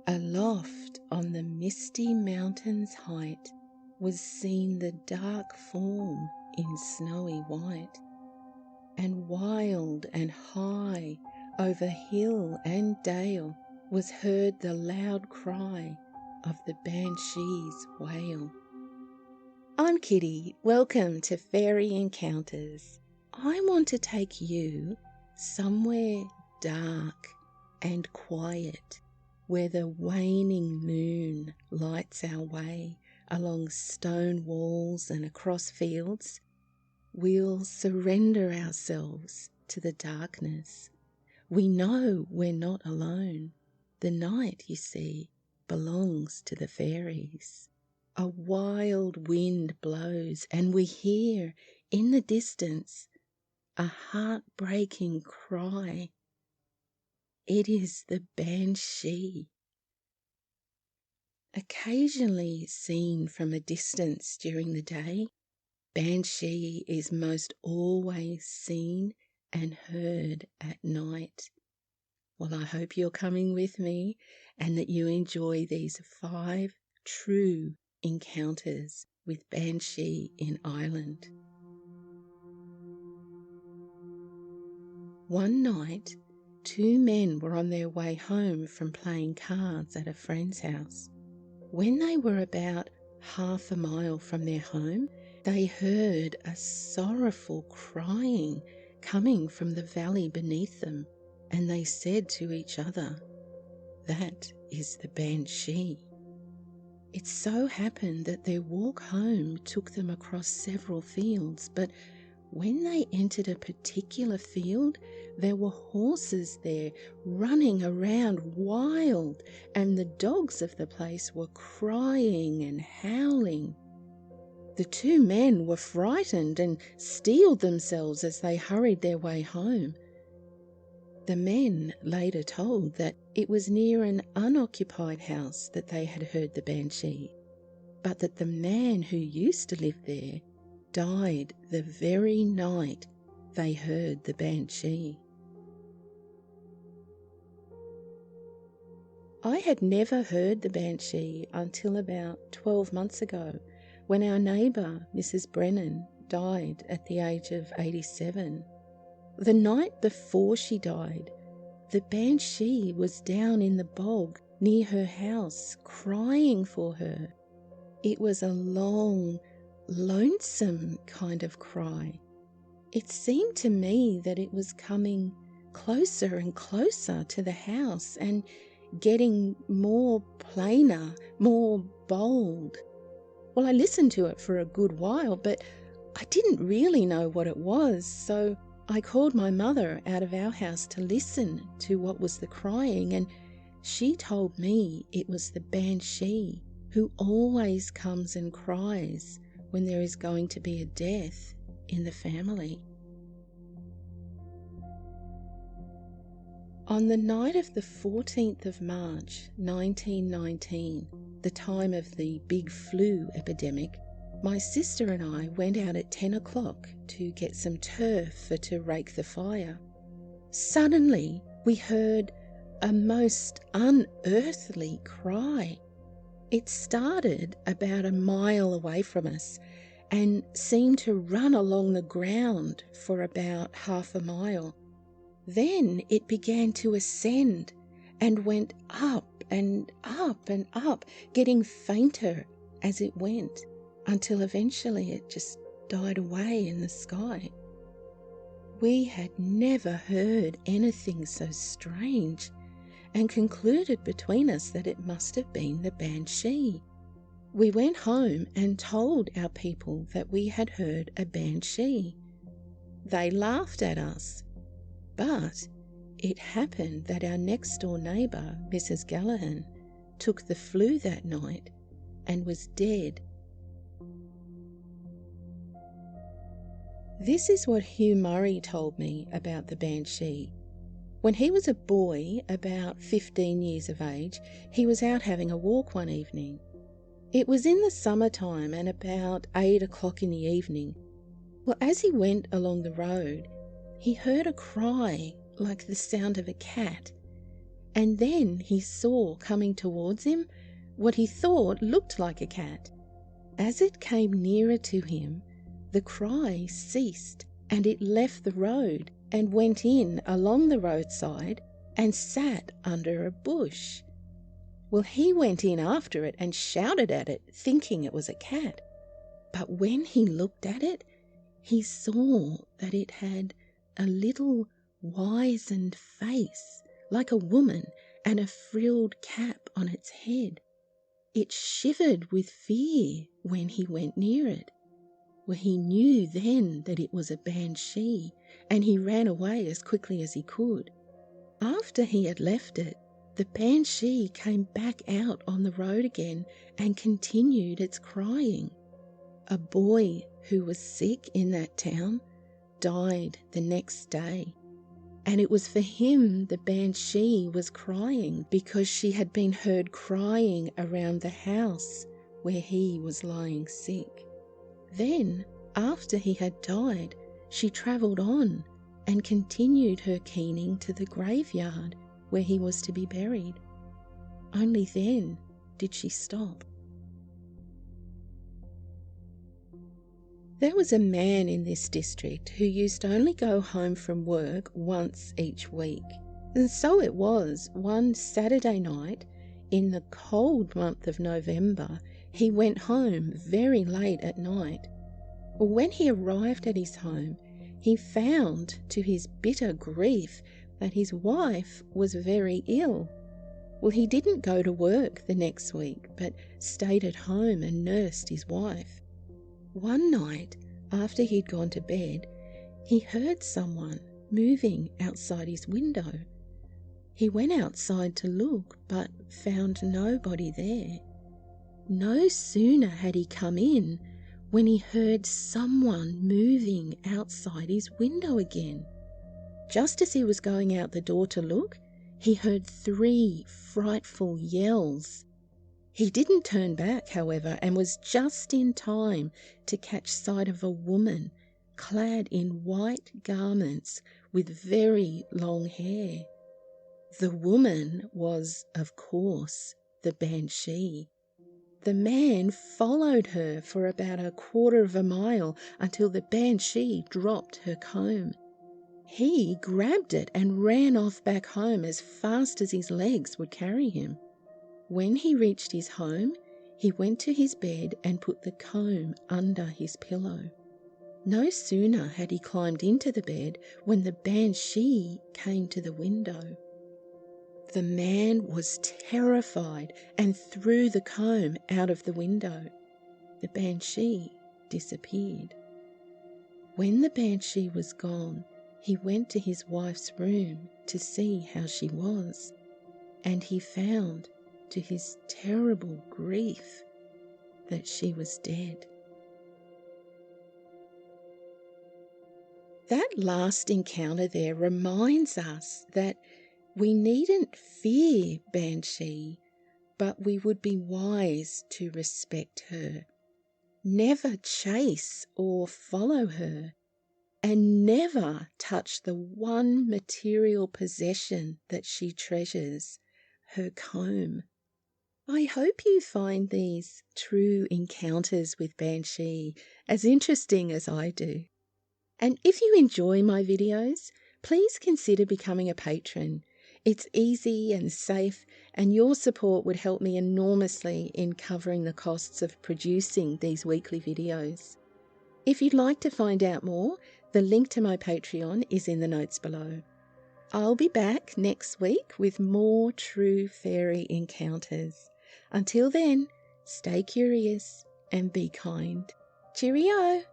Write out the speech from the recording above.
Aloft on the Misty Mountain's height was seen the dark form in snowy white, and wild and high over hill and dale was heard the loud cry of the Banshee's wail. I'm Kitty, welcome to Fairy Encounters. I want to take you somewhere dark and quiet, where the waning moon lights our way along stone walls and across fields. We'll surrender ourselves to the darkness. We know we're not alone. The night, you see, belongs to the fairies. A wild wind blows, and we hear in the distance a heartbreaking cry. It is the Banshee. Occasionally seen from a distance during the day, Banshee is most always seen and heard at night. Well, I hope you're coming with me and that you enjoy these 5 true encounters with Banshee in Ireland. One night, 2 men were on their way home from playing cards at a friend's house. When they were about half a mile from their home, they heard a sorrowful crying coming from the valley beneath them, and they said to each other, "That is the Banshee." It so happened that their walk home took them across several fields, but when they entered a particular field, there were horses there running around wild, and the dogs of the place were crying and howling. The 2 men were frightened and steeled themselves as they hurried their way home. The men later told that it was near an unoccupied house that they had heard the Banshee, but that the man who used to live there died the very night they heard the Banshee. I had never heard the Banshee until about 12 months ago, when our neighbour, Mrs. Brennan, died at the age of 87. The night before she died, the Banshee was down in the bog near her house crying for her. It was a long, lonesome kind of cry. It seemed to me that it was coming closer and closer to the house and getting more plainer, more bold. Well, I listened to it for a good while, but I didn't really know what it was, so I called my mother out of our house to listen to what was the crying, and she told me it was the Banshee, who always comes and cries when there is going to be a death in the family. On the night of the 14th of March 1919, the time of the big flu epidemic, my sister and I went out at 10 o'clock to get some turf to rake the fire. Suddenly, we heard a most unearthly cry. It started about a mile away from us and seemed to run along the ground for about half a mile. Then it began to ascend and went up and up and up, getting fainter as it went, until eventually it just died away in the sky. We had never heard anything so strange, and concluded between us that it must have been the Banshee. We went home and told our people that we had heard a Banshee. They laughed at us, but it happened that our next-door neighbour, Mrs. Gallahan, took the flu that night and was dead. This is what Hugh Murray told me about the Banshee. When he was a boy, about 15 years of age, he was out having a walk one evening. It was in the summertime and about 8 o'clock in the evening. Well, as he went along the road, he heard a cry like the sound of a cat, and then he saw coming towards him what he thought looked like a cat. As it came nearer to him, the cry ceased, and it left the road and went in along the roadside and sat under a bush. Well, he went in after it and shouted at it, thinking it was a cat. But when he looked at it, he saw that it had a little wizened face like a woman and a frilled cap on its head. It shivered with fear when he went near it. Well, he knew then that it was a banshee, and he ran away as quickly as he could. After he had left it, the banshee came back out on the road again and continued its crying. A boy who was sick in that town died the next day, and it was for him the banshee was crying, because she had been heard crying around the house where he was lying sick. Then, after he had died, she travelled on and continued her keening to the graveyard where he was to be buried. Only then did she stop. There was a man in this district who used to only go home from work once each week. And so it was, one Saturday night, in the cold month of November, he went home very late at night. Well, when he arrived at his home, he found, to his bitter grief, that his wife was very ill. Well, he didn't go to work the next week, but stayed at home and nursed his wife. One night, after he'd gone to bed, he heard someone moving outside his window. He went outside to look, but found nobody there. No sooner had he come in when he heard someone moving outside his window again. Just as he was going out the door to look, he heard 3 frightful yells. He didn't turn back, however, and was just in time to catch sight of a woman clad in white garments with very long hair. The woman was, of course, the banshee. The man followed her for about a quarter of a mile until the banshee dropped her comb. He grabbed it and ran off back home as fast as his legs would carry him. When he reached his home, he went to his bed and put the comb under his pillow. No sooner had he climbed into the bed when the banshee came to the window. The man was terrified and threw the comb out of the window. The banshee disappeared. When the banshee was gone, he went to his wife's room to see how she was, and he found, to his terrible grief, that she was dead. That last encounter there reminds us that we needn't fear Banshee, but we would be wise to respect her. Never chase or follow her, and never touch the one material possession that she treasures, her comb. I hope you find these true encounters with Banshee as interesting as I do. And if you enjoy my videos, please consider becoming a patron. It's easy and safe, and your support would help me enormously in covering the costs of producing these weekly videos. If you'd like to find out more, the link to my Patreon is in the notes below. I'll be back next week with more true fairy encounters. Until then, stay curious and be kind. Cheerio!